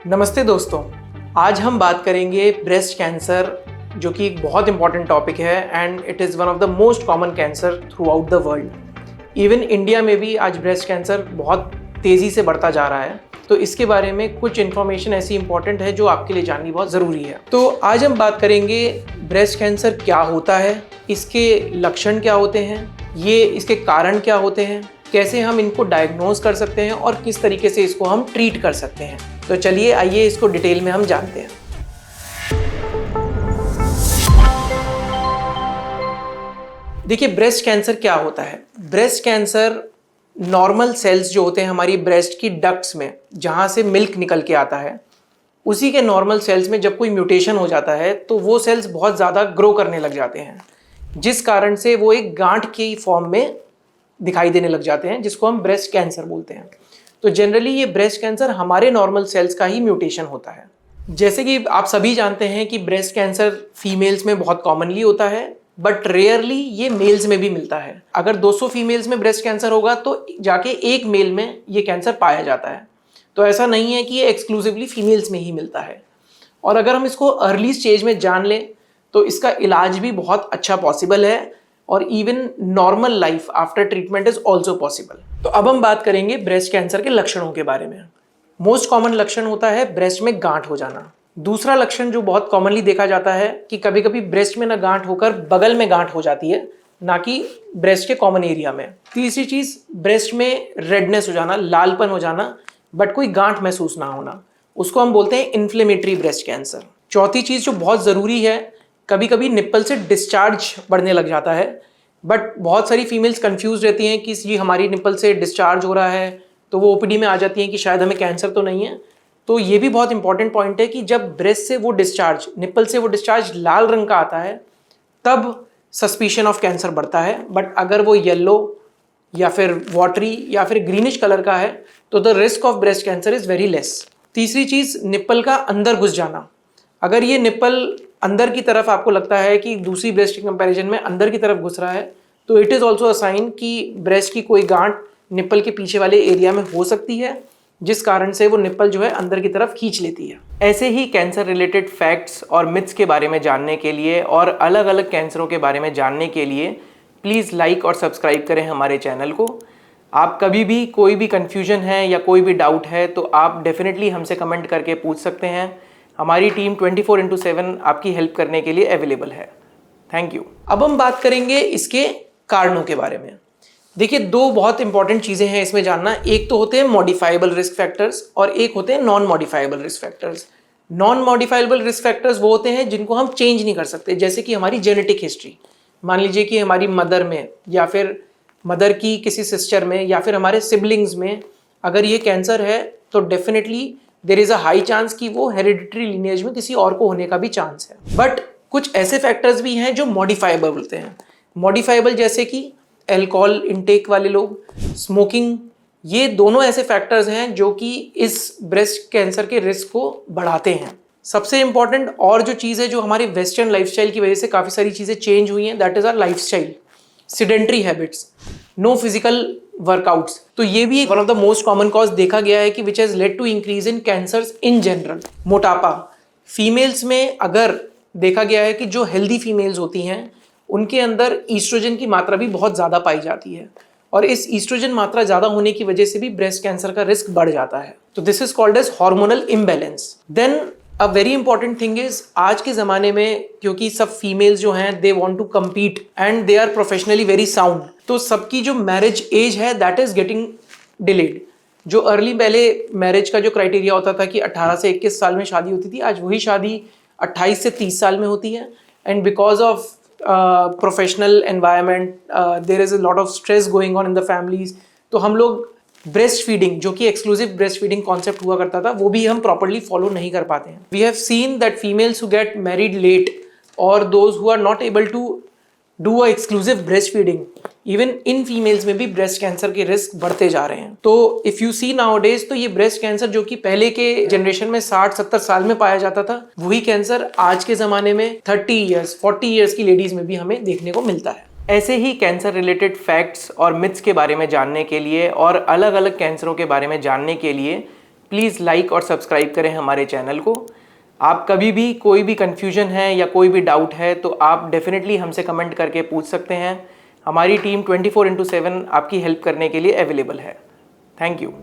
नमस्ते दोस्तों, आज हम बात करेंगे ब्रेस्ट कैंसर, जो कि एक बहुत इंपॉर्टेंट टॉपिक है and it is one of the most common cancer through out the world. Even India में भी आज ब्रेस्ट कैंसर बहुत तेज़ी से बढ़ता जा रहा है। तो इसके बारे में कुछ इन्फॉर्मेशन ऐसी इंपॉर्टेंट है जो आपके लिए जाननी बहुत ज़रूरी है। तो आज हम बात करेंगे ब्रेस्ट कैंसर क्या होता है, इसके लक्षण क्या होते हैं, ये इसके कारण क्या होते हैं, कैसे हम इनको डायग्नोज कर सकते हैं और किस तरीके से इसको हम ट्रीट कर सकते हैं। तो चलिए आइए इसको डिटेल में हम जानते हैं। देखिए, ब्रेस्ट कैंसर क्या होता है। ब्रेस्ट कैंसर नॉर्मल सेल्स जो होते हैं हमारी ब्रेस्ट की डक्ट्स में, जहाँ से मिल्क निकल के आता है, उसी के नॉर्मल सेल्स में जब कोई म्यूटेशन हो जाता है तो वो सेल्स बहुत ज़्यादा ग्रो करने लग जाते हैं, जिस कारण से वो एक गांठ की फॉर्म में दिखाई देने लग जाते हैं, जिसको हम ब्रेस्ट कैंसर बोलते हैं। तो जनरली ये ब्रेस्ट कैंसर हमारे नॉर्मल सेल्स का ही म्यूटेशन होता है। जैसे कि आप सभी जानते हैं कि ब्रेस्ट कैंसर फीमेल्स में बहुत कॉमनली होता है, बट रेयरली ये मेल्स में भी मिलता है। अगर 200 फीमेल्स में ब्रेस्ट कैंसर होगा तो जाके एक मेल में ये कैंसर पाया जाता है। तो ऐसा नहीं है कि ये एक्सक्लूसिवली फीमेल्स में ही मिलता है। और अगर हम इसको अर्ली स्टेज में जान लें तो इसका इलाज भी बहुत अच्छा पॉसिबल है और even normal life after treatment is also possible. तो अब हम बात करेंगे ब्रेस्ट कैंसर के लक्षणों के बारे में। मोस्ट कॉमन लक्षण होता है ब्रेस्ट में गांठ हो जाना। दूसरा लक्षण जो बहुत कॉमनली देखा जाता है कि कभी कभी ब्रेस्ट में ना गांठ होकर बगल में गांठ हो जाती है, ना कि ब्रेस्ट के कॉमन एरिया में। तीसरी चीज, ब्रेस्ट में रेडनेस हो जाना, लालपन हो जाना, बट कोई गांठ महसूस ना होना, उसको हम बोलते हैं इन्फ्लेमेटरी ब्रेस्ट कैंसर। चौथी चीज जो बहुत जरूरी है, कभी कभी निप्पल से डिस्चार्ज बढ़ने लग जाता है, बट बहुत सारी फीमेल्स कंफ्यूज रहती हैं कि जी हमारी निप्पल से डिस्चार्ज हो रहा है, तो वो ओपीडी में आ जाती हैं कि शायद हमें कैंसर तो नहीं है। तो ये भी बहुत इंपॉर्टेंट पॉइंट है कि जब ब्रेस्ट से वो डिस्चार्ज, निप्पल से वो डिस्चार्ज लाल रंग का आता है, तब सस्पिशन ऑफ कैंसर बढ़ता है। बट अगर वो येलो या फिर वाटरी या फिर ग्रीनिश कलर का है तो the risk of breast cancer is very less. तीसरी चीज, निप्पल का अंदर घुस जाना। अगर ये निप्पल अंदर की तरफ आपको लगता है कि दूसरी ब्रेस्ट के कंपैरिजन में अंदर की तरफ घुस रहा है, तो it is also a sign कि ब्रेस्ट की कोई गांठ निप्पल के पीछे वाले एरिया में हो सकती है, जिस कारण से वो निप्पल जो है अंदर की तरफ खींच लेती है। ऐसे ही कैंसर रिलेटेड फैक्ट्स और मिथ्स के बारे में जानने के लिए और अलग अलग कैंसरों के बारे में जानने के लिए प्लीज़ लाइक और सब्सक्राइब करें हमारे चैनल को। आप कभी भी कोई भी कन्फ्यूजन है या कोई भी डाउट है तो आप डेफिनेटली हमसे कमेंट करके पूछ सकते हैं। हमारी टीम 24/7 आपकी हेल्प करने के लिए अवेलेबल है। Thank you. अब हम बात करेंगे इसके कारणों के बारे में। देखिए, दो बहुत इंपॉर्टेंट चीज़ें हैं इसमें जानना। एक तो होते हैं मॉडिफाइबल रिस्क फैक्टर्स और एक होते हैं non modifiable risk factors. Non modifiable risk factors वो होते हैं जिनको हम चेंज नहीं कर सकते, जैसे कि हमारी जेनेटिक हिस्ट्री। मान लीजिए कि हमारी मदर में या फिर मदर की किसी सिस्टर में या फिर हमारे सिबलिंग्स में अगर ये कैंसर है तो definitely there is a high chance कि वो हेरिडिटरी लिनिएज में किसी और को होने का भी चांस है। बट कुछ ऐसे फैक्टर्स भी हैं जो मॉडिफाइबल होते हैं। मॉडिफाइबल जैसे कि अल्कोहल इनटेक वाले लोग, स्मोकिंग, ये दोनों ऐसे फैक्टर्स हैं जो कि इस ब्रेस्ट कैंसर के रिस्क को बढ़ाते हैं। सबसे इंपॉर्टेंट और जो चीज़ है जो हमारे वेस्टर्न लाइफस्टाइल की वजह से काफ़ी सारी चीज़ें चेंज हुई हैं, that is our lifestyle. Sedentary habits, no physical workouts, तो ये भी one of the most common cause देखा गया है कि which has led to increase in cancers in general. मोटापा, फीमेल्स में अगर देखा गया है कि जो हेल्दी फीमेल्स होती हैं उनके अंदर ईस्ट्रोजन की मात्रा भी बहुत ज़्यादा पाई जाती है और इस ईस्ट्रोजन मात्रा ज़्यादा होने की वजह से भी ब्रेस्ट कैंसर का रिस्क बढ़ जाता है। तो this is called as hormonal imbalance. Then a very important thing is, आज के ज़माने में क्योंकि सब फीमेल्स जो हैं they want to compete and they are professionally very sound, तो सबकी जो मैरिज एज है दैट इज गेटिंग डिलेड। जो अर्ली पहले मैरिज का जो क्राइटेरिया होता था कि 18 से 21 साल में शादी होती थी, आज वही शादी 28 से 30 साल में होती है। And because of professional environment there is a lot of stress going on in the families, तो हम लोग ब्रेस्ट फीडिंग, जो कि एक्सक्लूसिव ब्रेस्ट फीडिंग कॉन्सेप्ट हुआ करता था, वो भी हम प्रॉपर्ली फॉलो नहीं कर पाते हैं। We have seen that females who get married late और those who are not able to do a exclusive breast feeding, even in females में भी ब्रेस्ट कैंसर के रिस्क बढ़ते जा रहे हैं। तो इफ यू सी नाउअडेज, तो ये ब्रेस्ट कैंसर जो कि पहले के जनरेशन में 60-70 साल में पाया जाता था, वही कैंसर आज के ज़माने में 30 ईयर्स 40 ईयर्स की लेडीज़ में भी हमें देखने को मिलता है। ऐसे ही कैंसर रिलेटेड फैक्ट्स और मिथ्स के बारे में जानने के लिए और अलग अलग कैंसरों के बारे में जानने के लिए प्लीज़ लाइक और सब्सक्राइब करें हमारे चैनल को। आप कभी भी कोई भी कन्फ्यूजन है या कोई भी डाउट है तो आप डेफिनेटली हमसे कमेंट करके पूछ सकते हैं। हमारी टीम 24/7 आपकी हेल्प करने के लिए अवेलेबल है। Thank you.